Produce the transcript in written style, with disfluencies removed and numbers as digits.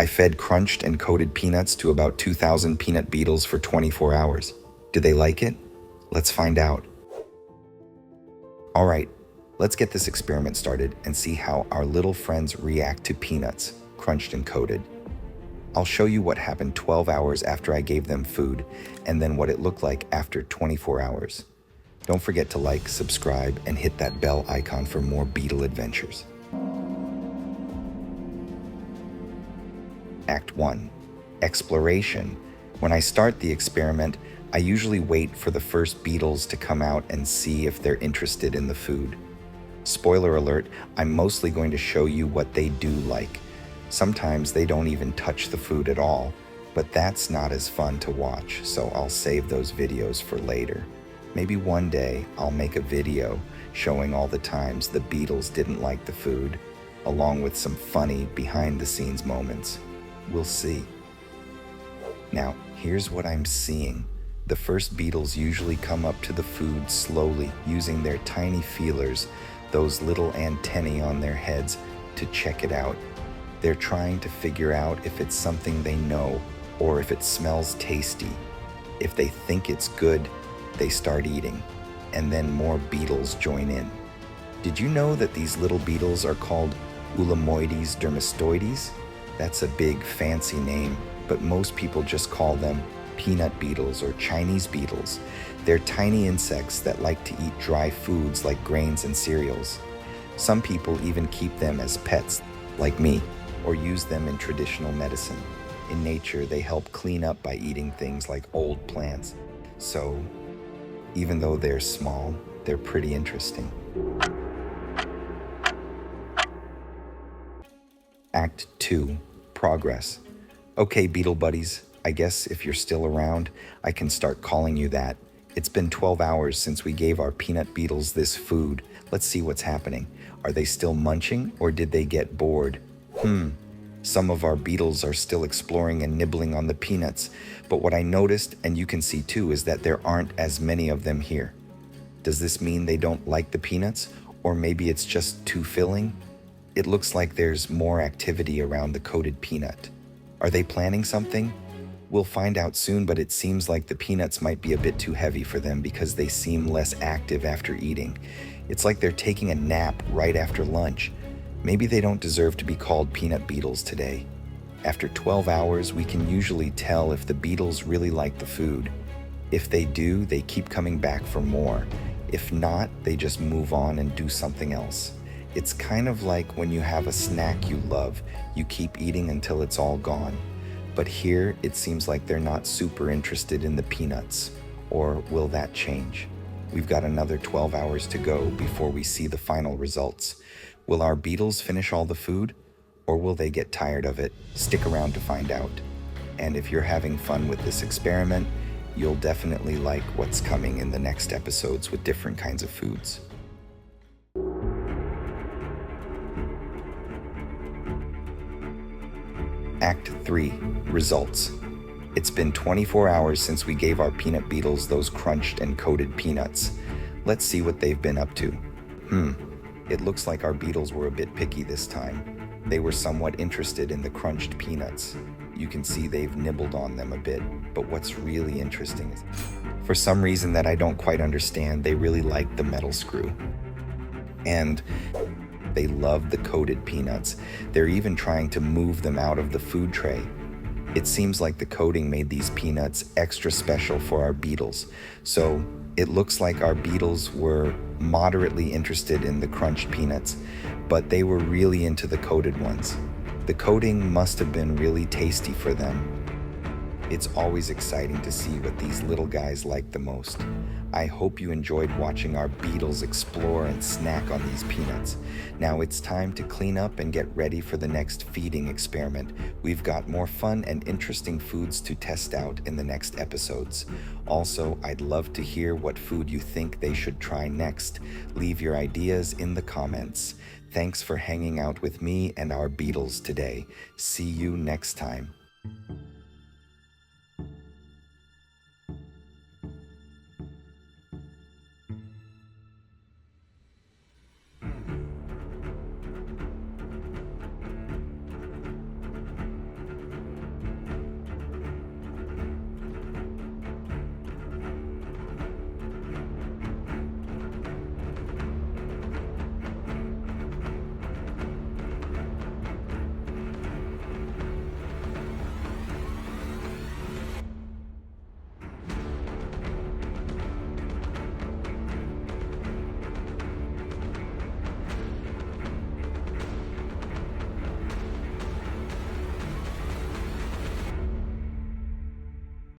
I fed crunched and coated peanuts to about 2,000 peanut beetles for 24 hours. Do they like it? Let's find out. All right, let's get this experiment started and see how our little friends react to peanuts, crunched and coated. I'll show you what happened 12 hours after I gave them food, and then what it looked like after 24 hours. Don't forget to like, subscribe, and hit that bell icon for more Beetle adventures. Act 1. Exploration. When I start the experiment, I usually wait for the first beetles to come out and see if they're interested in the food. Spoiler alert, I'm mostly going to show you what they do like. Sometimes they don't even touch the food at all, but that's not as fun to watch, so I'll save those videos for later. Maybe one day I'll make a video showing all the times the beetles didn't like the food, along with some funny behind-the-scenes moments. We'll see. Now, here's what I'm seeing. The first beetles usually come up to the food slowly, using their tiny feelers, those little antennae on their heads, to check it out. They're trying to figure out if it's something they know or if it smells tasty. If they think it's good, they start eating, and then more beetles join in. Did you know that these little beetles are called Ulomoides dermestoides? That's a big fancy name, but most people just call them peanut beetles or Chinese beetles. They're tiny insects that like to eat dry foods like grains and cereals. Some people even keep them as pets, like me, or use them in traditional medicine. In nature, they help clean up by eating things like old plants. So, even though they're small, they're pretty interesting. Act 2. Progress. Okay, Beetle buddies, I guess if you're still around, I can start calling you that. It's been 12 hours since we gave our peanut beetles this food. Let's see what's happening. Are they still munching, or did they get bored? Some of our beetles are still exploring and nibbling on the peanuts, but what I noticed, and you can see too, is that there aren't as many of them here. Does this mean they don't like the peanuts, or maybe it's just too filling? It looks like there's more activity around the coated peanut. Are they planning something? We'll find out soon, but it seems like the peanuts might be a bit too heavy for them because they seem less active after eating. It's like they're taking a nap right after lunch. Maybe they don't deserve to be called peanut beetles today. After 12 hours, we can usually tell if the beetles really like the food. If they do, they keep coming back for more. If not, they just move on and do something else. It's kind of like when you have a snack you love, you keep eating until it's all gone. But here, it seems like they're not super interested in the peanuts. Or will that change? We've got another 12 hours to go before we see the final results. Will our beetles finish all the food, or will they get tired of it? Stick around to find out. And if you're having fun with this experiment, you'll definitely like what's coming in the next episodes with different kinds of foods. Act 3. Results. It's been 24 hours since we gave our peanut beetles those crunched and coated peanuts. Let's see what they've been up to. It looks like our beetles were a bit picky this time. They were somewhat interested in the crunched peanuts. You can see they've nibbled on them a bit, but what's really interesting is, for some reason that I don't quite understand, they really like the metal screw. And they love the coated peanuts. They're even trying to move them out of the food tray. It seems like the coating made these peanuts extra special for our beetles. So it looks like our beetles were moderately interested in the crunched peanuts, but they were really into the coated ones. The coating must have been really tasty for them. It's always exciting to see what these little guys like the most. I hope you enjoyed watching our beetles explore and snack on these peanuts. Now it's time to clean up and get ready for the next feeding experiment. We've got more fun and interesting foods to test out in the next episodes. Also, I'd love to hear what food you think they should try next. Leave your ideas in the comments. Thanks for hanging out with me and our beetles today. See you next time.